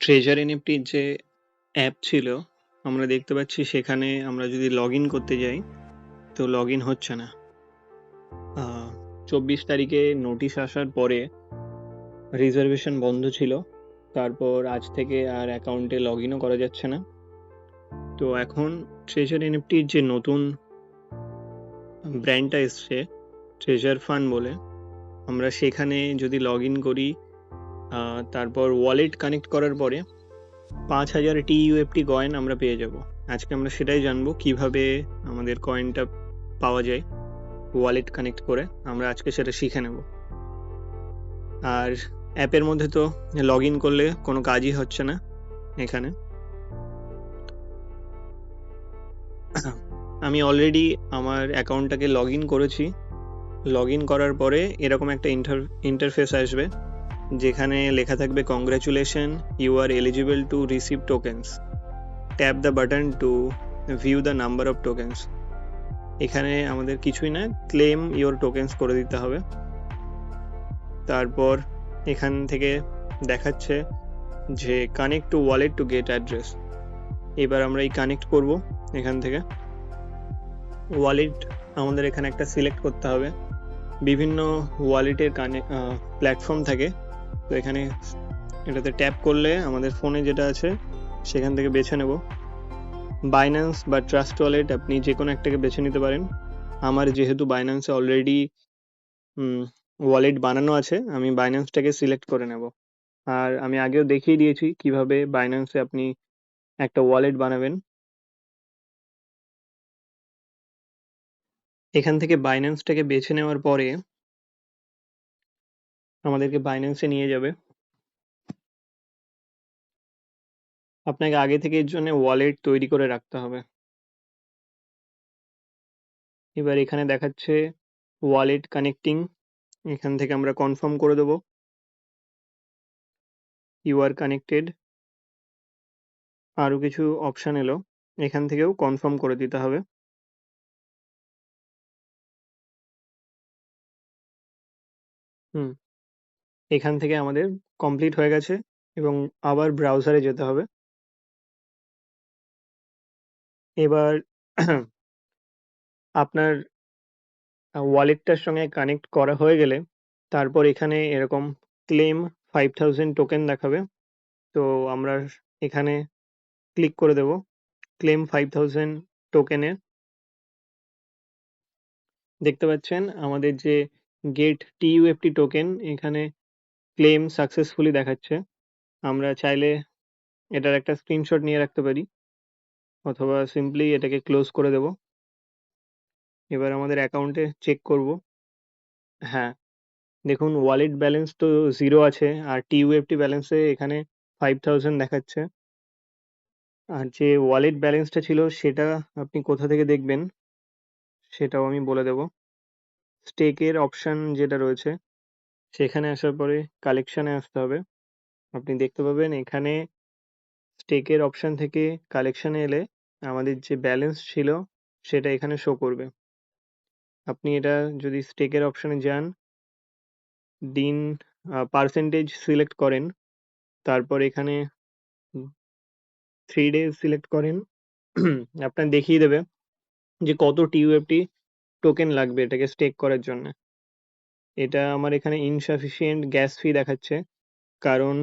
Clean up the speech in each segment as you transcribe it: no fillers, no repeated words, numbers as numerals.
Treasure এনএফটির যে app ছিল, আমরা দেখতে পাচ্ছি সেখানে আমরা যদি লগ ইন করতে যাই তো লগ ইন হচ্ছে না। 24 তারিখে নোটিশ আসার পরে রিজার্ভেশন বন্ধ ছিল, তারপর আজ থেকে আর অ্যাকাউন্টে লগ ইনও করা যাচ্ছে না। তো এখন ট্রেজার এনএফটির যে নতুন ব্র্যান্ডটা এসছে ট্রেজার ফান্ড বলে, আমরা সেখানে যদি লগ ইন করি, তারপর ওয়ালেট কানেক্ট করার পরে 5000 টিইউএফটি কয়েন আমরা পেয়ে যাব। আজকে আমরা সেটাই জানবো কিভাবে আমাদের কয়েনটা পাওয়া যায় ওয়ালেট কানেক্ট করে। আমরা আজকে সেটা শিখে নেব। আর অ্যাপের মধ্যে তো লগ ইন করলে কোনো কাজই হচ্ছে না। এখানে আমি অলরেডি আমার অ্যাকাউন্টটাকে লগ ইন করেছি। লগ ইন করার পরে এরকম একটা ইন্টারফেস আসবে, যেখানে লেখা থাকবে congratulation, you are eligible to receive tokens, tap the button to view the number of tokens. এখানে আমাদের কিছুই না, ক্লেম ইওর টোকেন্স করে দিতে হবে। তারপর এখান থেকে দেখাচ্ছে যে connect to wallet to get address. এবার আমরা এই কানেক্ট করব। এখান থেকে ওয়ালেট আমাদের এখানে একটা সিলেক্ট করতে হবে। বিভিন্ন ওয়ালেটের প্ল্যাটফর্ম থাকে, তো এখানে এটাতে ট্যাপ করলে আমাদের ফোনে যেটা আছে সেখান থেকে বেছে নেব। বাইন্যান্স বা ট্রাস্ট ওয়ালেট আপনি যে কোনো একটাকে বেছে নিতে পারেন। আমার যেহেতু বাইন্যান্সে অলরেডি ওয়ালেট বানানো আছে, আমি বাইন্যান্সটাকে সিলেক্ট করে নেব। আর আমি আগেও দেখিয়ে দিয়েছি কিভাবে বাইন্যান্সে আপনি একটা ওয়ালেট বানাবেন। এখান থেকে বাইন্যান্সটাকে বেছে নেওয়ার পরে আমাদেরকে বাইন্যান্সে নিয়ে যাবে। আপনাকে আগে থেকে এর জন্য ওয়ালেট তৈরি করে রাখতে হবে। এবার এখানে দেখাচ্ছে ওয়ালেট কানেক্টিং, এখান থেকে আমরা কনফার্ম করে দেবো ইউ আর কানেক্টেড। আরো কিছু অপশন এলো, এখান থেকেও কনফার্ম করে দিতে হবে। এখান থেকে আমাদের কমপ্লিট হয়ে গেছে এবং আবার ব্রাউজারে যেতে হবে। এবার আপনার ওয়ালেটটার সঙ্গে কানেক্ট করা হয়ে গেলে তারপর এখানে এরকম ক্লেম 5000 টোকেন দেখাবে। তো আমরা এখানে ক্লিক করে দেব ক্লেম 5000 টোকেনে। দেখতে পাচ্ছেন আমাদের যে গেট টিইউএফটি টোকেন এখানে ক্লেম সাকসেসফুলি দেখাচ্ছে। আমরা চাইলে এটার একটা স্ক্রিনশট নিয়ে রাখতে পারি, অথবা সিম্পলি এটাকে ক্লোজ করে দেব। এবার আমাদের অ্যাকাউন্টে চেক করব। হ্যাঁ, দেখুন ওয়ালেট ব্যালেন্স তো 0 আছে, আর টিইউএফটি ব্যালেন্সে এখানে 5000 দেখাচ্ছে। আর যে ওয়ালেট ব্যালেন্সটা ছিল সেটা আপনি কোথা থেকে দেখবেন সেটাও আমি বলে দেব। স্টেকের অপশন যেটা রয়েছে সেখানে আসার পরে কালেকশনে আসতে হবে। আপনি দেখতে পাবেন এখানে স্টেকের অপশন থেকে কালেকশনে এলে আমাদের যে ব্যালেন্স ছিল সেটা এখানে শো করবে। আপনি এটা যদি স্টেকের অপশনে যান, দিন পার্সেন্টেজ সিলেক্ট করেন, তারপর এখানে 3 ডেজ সিলেক্ট করেন, আপনার দেখিয়ে দেবে যে কত টিইউএফটি টোকেন লাগবে এটাকে স্টেক করার জন্য। এটা আমার এখানে ইনসাফিসিয়েন্ট গ্যাস ফি দেখাচ্ছে, কারণ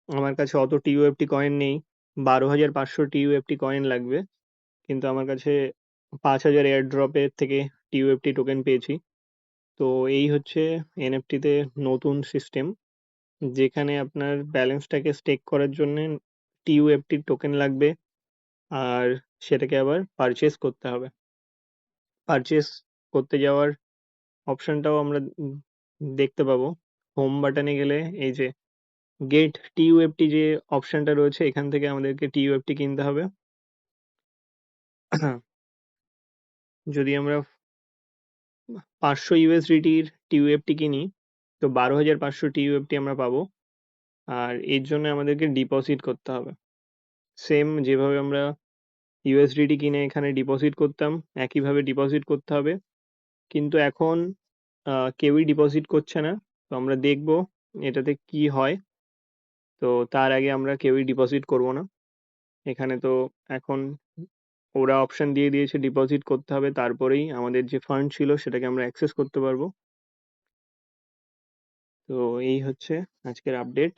আমার কাছে অত টিইউএফটি কয়েন নেই। 12,500 টিইউএফটি কয়েন লাগবে, কিন্তু আমার কাছে 5000 এয়ার ড্রপের থেকে টিইউএফটি টোকেন পেয়েছি। তো এই হচ্ছে এনএফটিতে নতুন সিস্টেম, যেখানে আপনার ব্যালেন্সটাকে স্টেক করার জন্য টিইউএফটি টোকেন লাগবে, আর সেটাকে আবার পারচেস করতে হবে। পারচেস করতে যাওয়ার অপশনটাও আমরা দেখতে পাবো। হোম বাটনে গেলে এই যে গেট টিইউএফটি যে অপশনটা রয়েছে, এখান থেকে আমাদেরকে টিইউএফটি কিনতে হবে। যদি আমরা 500 ইউএসডিটির টিইউএফটি কিনি তো 12,500 টিইউএফটি আমরা পাবো, আর এর জন্য আমাদেরকে ডিপোজিট করতে হবে। সেম যেভাবে আমরা ইউএসডিটি কিনে এখানে ডিপোজিট করতাম, একইভাবে ডিপোজিট করতে হবে। কিন্তু এখন কেউই ডিপোজিট করছে না, তো আমরা দেখব এটাতে কি হয়। তো তার আগে আমরা কেউই ডিপোজিট করব না। এখানে তো এখন ওরা অপশন দিয়ে দিয়েছে ডিপোজিট করতে হবে, তারপরেই আমাদের যে ফান্ড ছিল সেটাকে আমরা অ্যাক্সেস করতে পারবো। তো এই হচ্ছে আজকের আপডেট।